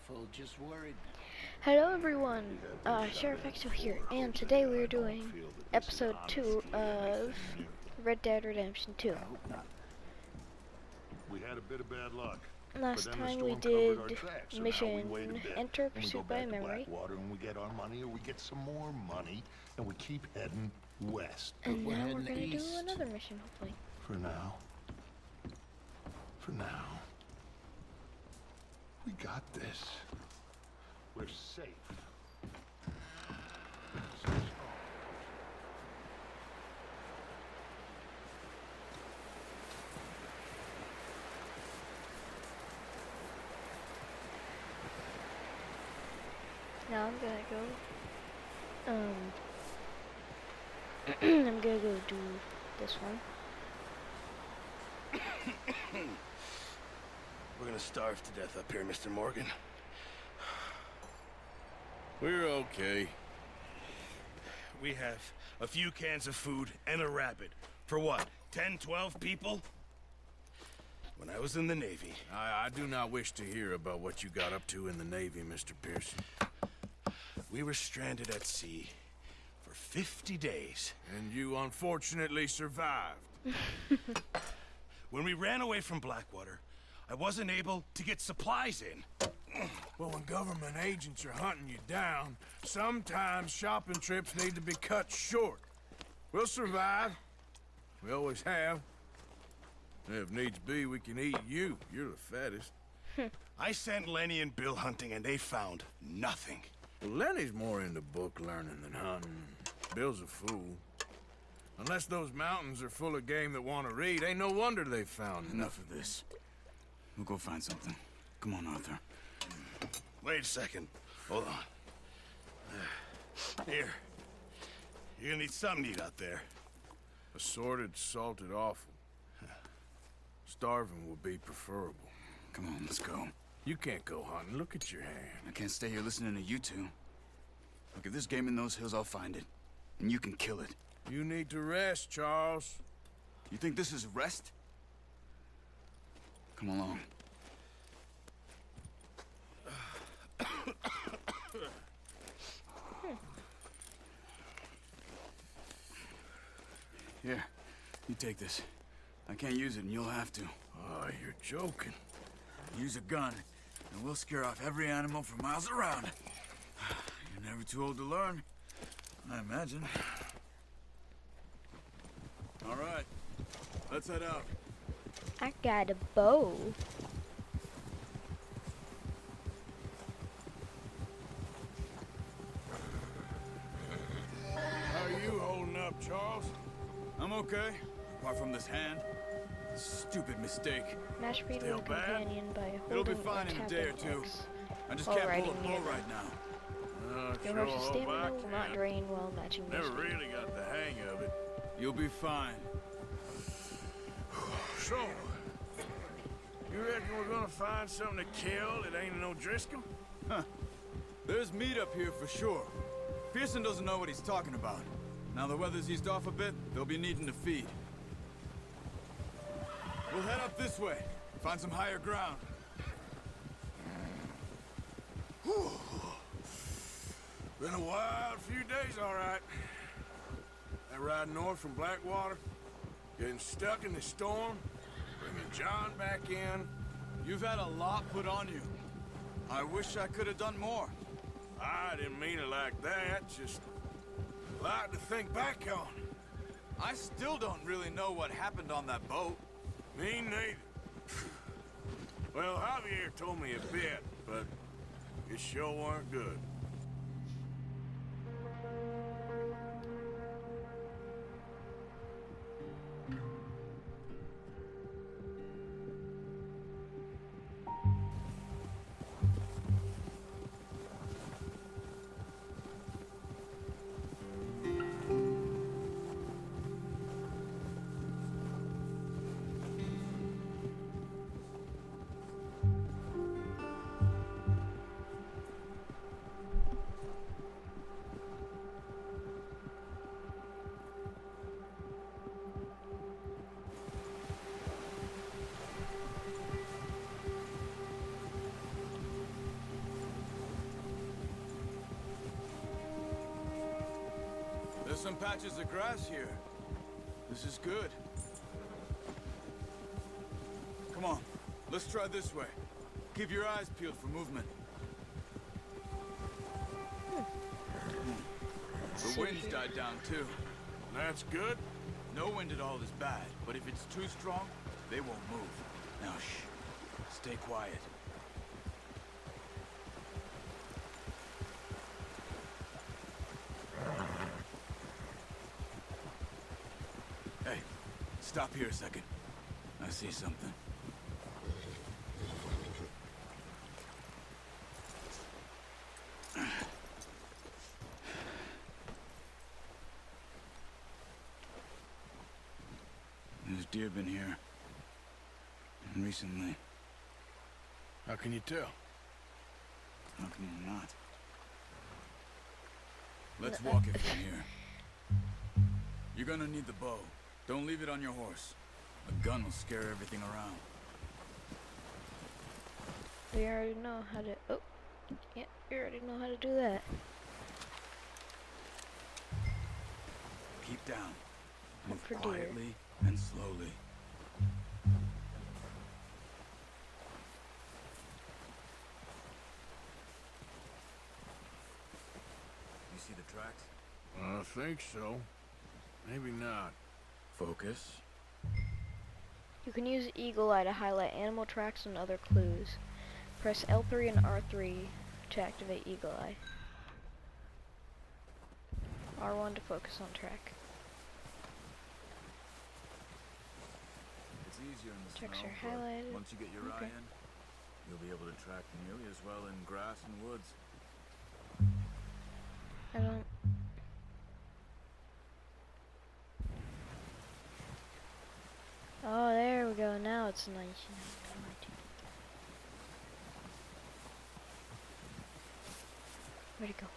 careful, just worried. Hello everyone, Sheriff Exo here, and today we're doing episode 2 of Red Dead Redemption 2. I hope not. We had a bit of bad luck. Last But then the time we storm covered our did tracks, so now we wait a mission bit. Enter And we go Pursuit by back to Memory, Blackwater and we get our money, or we get some more money, and we keep heading west. and we're now we're heading gonna do east. another mission, hopefully. For now. For now. We got this. We're safe. Now I'm gonna go, I'm gonna go do this one. We're gonna starve to death up here, Mr. Morgan. We're okay. We have a few cans of food and a rabbit. For what, 10, 12 people? When I was in the Navy, I do not wish to hear about what you got up to in the Navy, Mr. Pearson. we were stranded at sea for 50 days. And you unfortunately survived. When we ran away from Blackwater, I wasn't able to get supplies in. Well, when government agents are hunting you down, sometimes shopping trips need to be cut short. We'll survive. We always have. If needs be, we can eat you. You're the fattest. I sent Lenny and Bill hunting, and they found nothing. Well, Lenny's more into book learning than hunting. Bill's a fool. Unless those mountains are full of game that want to read, ain't no wonder they found Enough of this. We'll go find something. Come on, Arthur. Wait a second. Hold on. Here. You're gonna need something to eat out there. Assorted, salted offal. Starving would be preferable. Come on, let's go. You can't go hunting. Look at your hand. I can't stay here listening to you two. Look, if there's game in those hills, I'll find it. And you can kill it. You need to rest, Charles. You think this is rest? Come along. Here, you take this. I can't use it, and you'll have to. Oh, you're joking. Use a gun, and we'll scare off every animal for miles around. You're never too old to learn, I imagine. All right, let's head out. I got a bow. How are you holding up, Charles? I'm okay, apart from this hand. Stupid mistake. Match speed Still with a bad? companion by It'll be holding fine or in a day or tapping two. X. I just While can't pull riding a near bow them. right now. Your Sure horse's hope stamina I will not can. drain while matching your Never speed. really got the hang of it. You'll be fine. So, you reckon we're gonna find something to kill that ain't no Driscoll? There's meat up here for sure. Pearson doesn't know what he's talking about. Now the weather's eased off a bit, they'll be needing to feed. We'll head up this way, find some higher ground. Whew. Been a wild few days, all right. That ride north from Blackwater, getting stuck in the storm, bringing John back in. You've had a lot put on you. I wish I could have done more. I didn't mean it like that, just a lot to think back on. I still don't really know what happened on that boat. Me neither. Well, Javier told me a bit, but it sure weren't good. some patches of grass here. This is good. Come on, let's try this way. Keep your eyes peeled for movement. The wind's died down too. That's good. No wind at all is bad, but if it's too strong, they won't move. Now shh, stay quiet. Hey, stop here a second. I see something. There's deer been here. And recently. How can you tell? How can you not? Let's walk it from here. You're gonna need the bow. Don't leave it on your horse. A gun will scare everything around. We already know how to. Oh, yeah, we already know how to do that. Keep down. Move for deer. quietly and slowly. You see the tracks? I think so. Maybe not. Focus. You can use Eagle Eye to highlight animal tracks and other clues. Press L3 and R3 to activate Eagle Eye. R1 to focus on track. It's easier in the Tracks snow, are but highlighted. once you get your eye Okay. in, you'll be able to track nearly as well in grass and woods. I don't. Oh, there we go. Now it's nice. Where'd it go?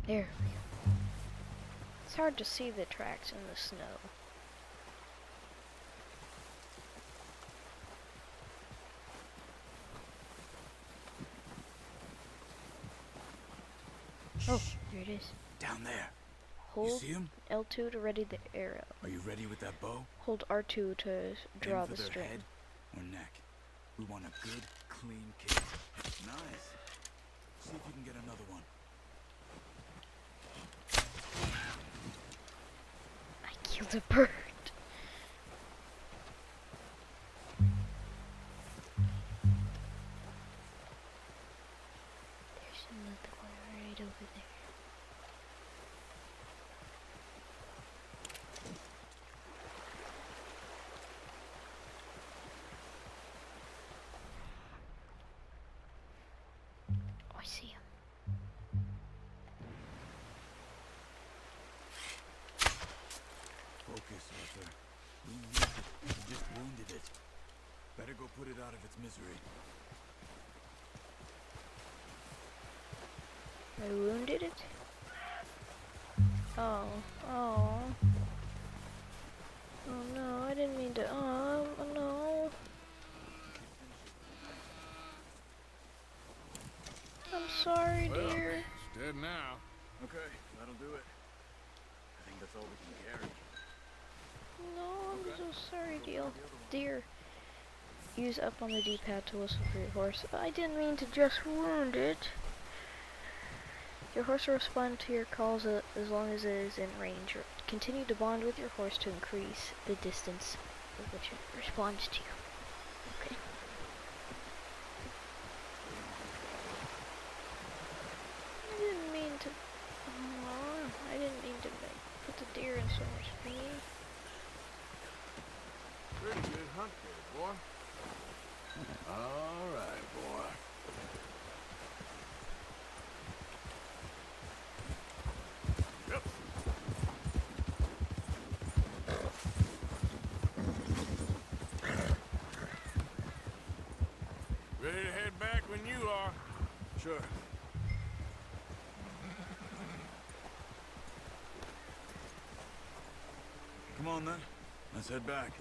There we go. It's hard to see the tracks in the snow. Oh, here it is. Down there. You Hold see him? L2 to ready the arrow. Are you ready with that bow? Hold R2 to draw Aim for the their string. head or neck. We want a good, clean kill. Nice. See if you can get another one. I killed a bird. There's another one right over there. Oh, I see him. Focus, Arthur. We need it. You just wounded it. Better go put it out of its misery. I wounded it? Oh, oh. Oh no, I didn't mean to, oh no. I'm sorry, Well, dear. it's dead now. Okay, that'll do it. I think that's all we can carry. No, I'm so sorry, dear. Use up on the D-pad to whistle for your horse. I didn't mean to just wound it. Your horse will respond to your calls as long as it is in range. Continue to bond with your horse to increase the distance with which it responds to you. Okay. I didn't mean to. I didn't mean to put the deer in so much pain. Pretty good hunt there, boy. All right, boy. Yep. Ready to head back when you are. Sure. Come on then. Let's head back.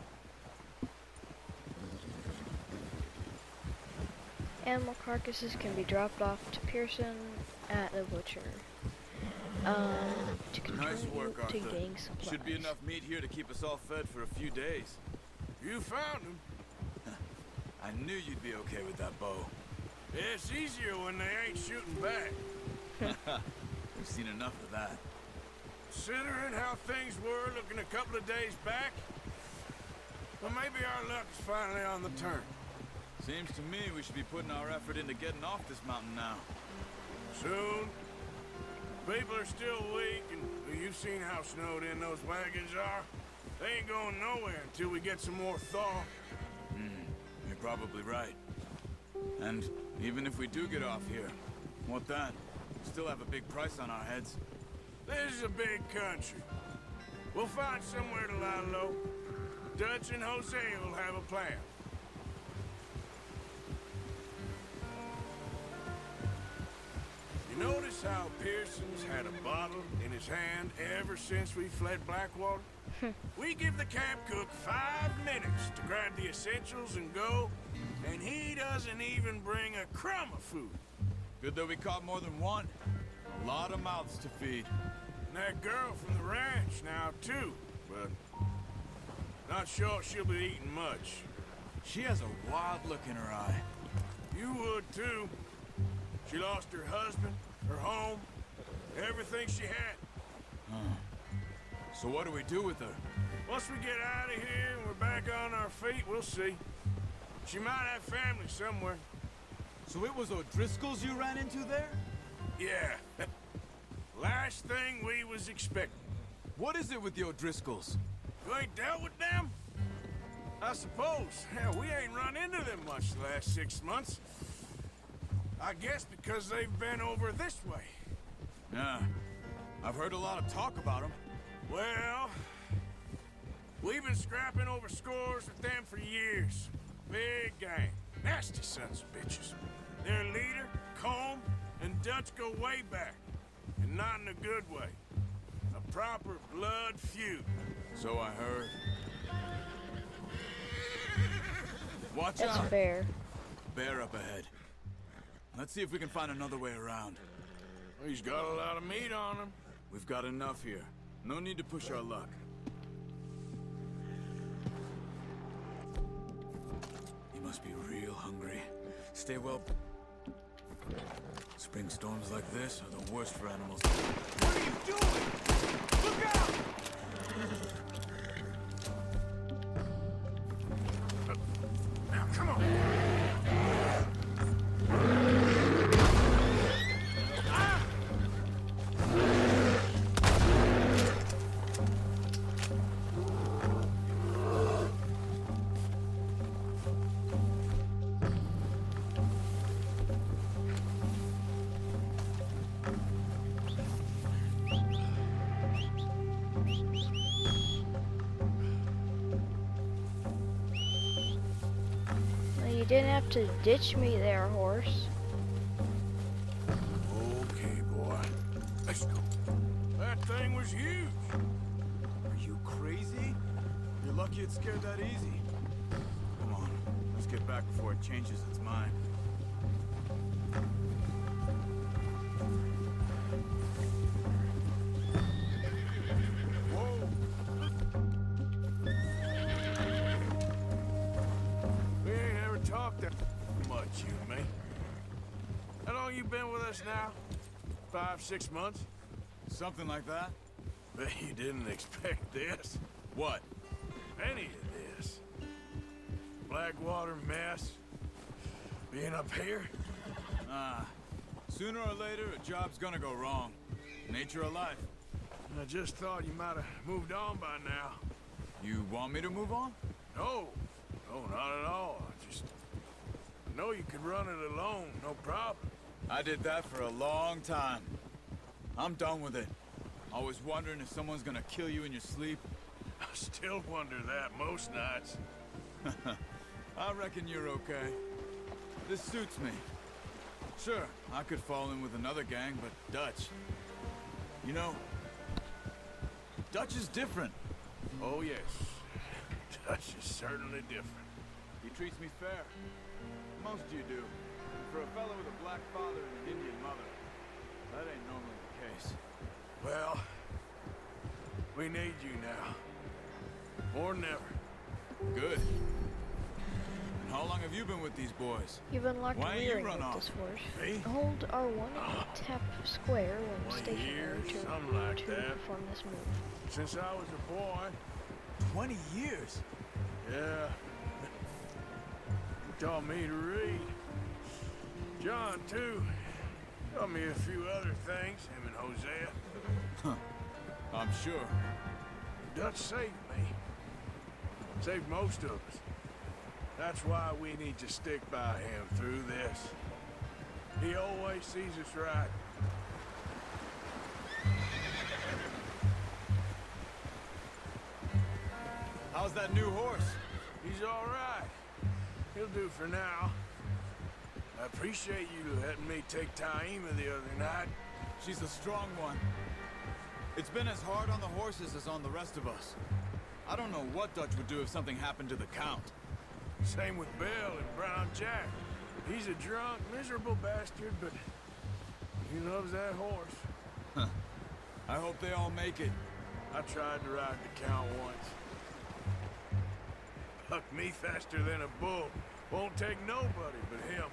Animal carcasses can be dropped off to Pearson at the butcher. To Nice work, contribute to Arthur. getting supplies. Should be enough meat here to keep us all fed for a few days. You found him. I knew you'd be okay with that bow. It's easier when they ain't shooting back. We've seen enough of that. Considering how things were looking a couple of days back, well, maybe our luck is finally on the turn. Seems to me we should be putting our effort into getting off this mountain now. Soon. People are still weak, and well, you've seen how snowed in those wagons are. They ain't going nowhere until we get some more thaw. You're probably right. And even if we do get off here, what then? We still have a big price on our heads. This is a big country. We'll find somewhere to lie low. Dutch and Jose will have a plan. You notice how Pearson's had a bottle in his hand ever since we fled Blackwater? We give the camp cook 5 minutes to grab the essentials and go, and he doesn't even bring a crumb of food. Good that we caught more than one. A lot of mouths to feed. And that girl from the ranch now, too, but not sure she'll be eating much. She has a wild look in her eye. You would, too. She lost her husband, her home, everything she had. So what do we do with her? Once we get out of here and we're back on our feet, we'll see. She might have family somewhere. So it was O'Driscoll's you ran into there? Yeah. Last thing we was expecting. What is it with the O'Driscolls? You ain't dealt with them? I suppose. Hell, we ain't run into them much the last 6 months. I guess because they've been over this way. Yeah. I've heard a lot of talk about them. Well, we've been scrapping over scores with them for years. Big gang. Nasty sons of bitches. Their leader, Combe, and Dutch go way back. And not in a good way. A proper blood feud. So I heard. Watch That's out! fair. Bear up ahead. Let's see if we can find another way around. He's got a lot of meat on him. We've got enough here. No need to push our luck. He must be real hungry. Stay well. Spring storms like this are the worst for animals. What are you doing? Look out! Now, come on. Well, you didn't have to ditch me there, horse. Okay, boy. Let's go. That thing was huge. Are you crazy? You're lucky it scared that easy. Come on, let's get back before it changes its mind. Whoa. We ain't ever talked that much, you and me. How long you been with us now? 5, 6 months? Something like that? Bet you didn't expect this. What? Any of this. Blackwater mess. Being up here? Sooner or later, a job's gonna go wrong. Nature of life. I just thought you might have moved on by now. You want me to move on? No. No, not at all. I know you could run it alone, no problem. I did that for a long time. I'm done with it. Always wondering if someone's gonna kill you in your sleep. I still wonder that most nights. I reckon you're okay. This suits me. Sure, I could fall in with another gang, but Dutch... You know, Dutch is different. Oh, yes. Dutch is certainly different. He treats me fair. Most you do. For a fellow with a black father and an Indian mother. That ain't normally the case. Well, we need you now. More than ever. Good. And how long have you been with these boys? You've unlocked Why ain't you rearing run with off? this horse. Me? Hold R1 and tap square when 20 stationary years, to something like that. perform this move. Since I was a boy. 20 years? Yeah. He taught me to read. John, too. Taught me a few other things, him and Hosea. I'm sure. Dutch saved me. Saved most of us. That's why we need to stick by him through this. He always sees us right. How's that new horse? He's all right. He'll do for now. I appreciate you letting me take Taima the other night. She's a strong one. It's been as hard on the horses as on the rest of us. I don't know what Dutch would do if something happened to the Count. Same with Bill and Brown Jack. He's a drunk, miserable bastard, but he loves that horse. I hope they all make it. I tried to ride the Count once. Bucked me faster than a bull. Won't take nobody but him.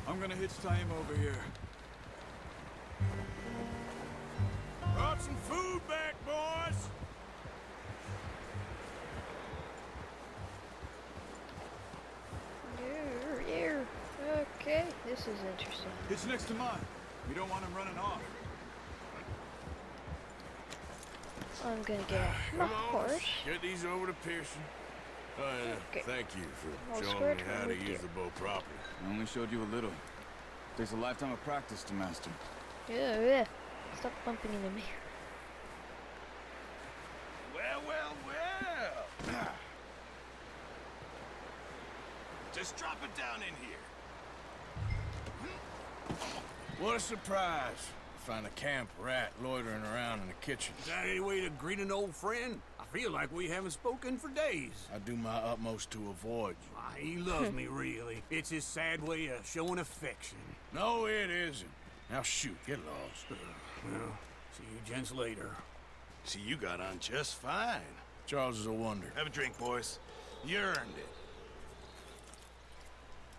I'm gonna hitch Taima over here. Brought some food back, boys! Okay, this is interesting. Hitch next to mine. We don't want him running off. I'm gonna get my Come on, horse. let's get these over to Pearson. Okay. Thank you I'll for swear showing me to how God to we use do. the bow properly. I only showed you a little. Takes a lifetime of practice to master. Yeah. Stop bumping into me. Well, well, well. Just drop it down in here. What a surprise. Find a camp rat loitering around in the kitchen. Is that any way to greet an old friend? I feel like we haven't spoken for days. I do my utmost to avoid you. Ah, he loves me, really. It's his sad way of showing affection. No, it isn't. Now shoot, get lost. Well, see you gents later. See, you got on just fine. Charles is a wonder. Have a drink, boys. You earned it.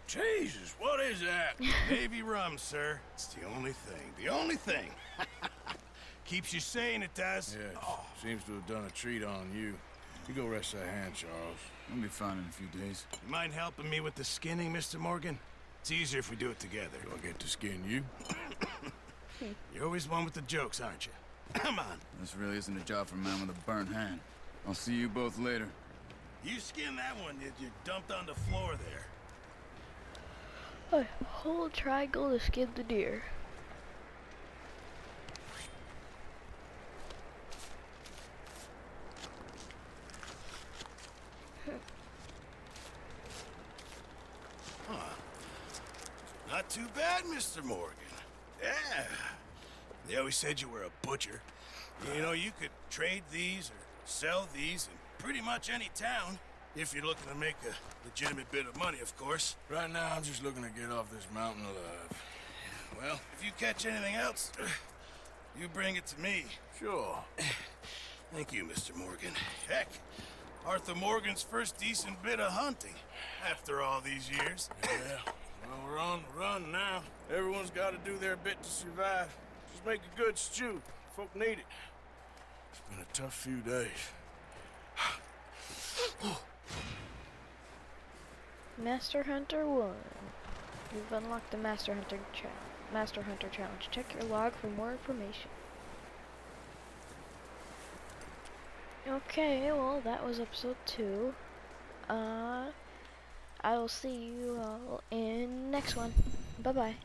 Jesus, what is that? Navy rum, sir. It's the only thing. The only thing. Keeps you sane, it does. Yes, seems to have done a treat on you. You go rest that hand, Charles. I'll be fine in a few days. You mind helping me with the skinning, Mr. Morgan? It's easier if we do it together. Do I get to skin you? You're always one with the jokes, aren't you? Come on. This really isn't a job for a man with a burnt hand. I'll see you both later. You skin that one that you dumped on the floor there. A whole triangle to skin the deer. Not too bad, Mr. Morgan. Yeah. They always said you were a butcher. You know, you could trade these or sell these in pretty much any town. If you're looking to make a legitimate bit of money, of course. Right now, I'm just looking to get off this mountain alive. Well, if you catch anything else, you bring it to me. Sure. Thank you, Mr. Morgan. Heck, Arthur Morgan's first decent bit of hunting after all these years. Yeah. Well, we're on the run now. Everyone's got to do their bit to survive. Just make a good stew. Folk need it. It's been a tough few days. Master Hunter 1. You've unlocked the Master Hunter Challenge. Check your log for more information. Okay, well, that was episode 2. I will see you all in next one. Bye-bye.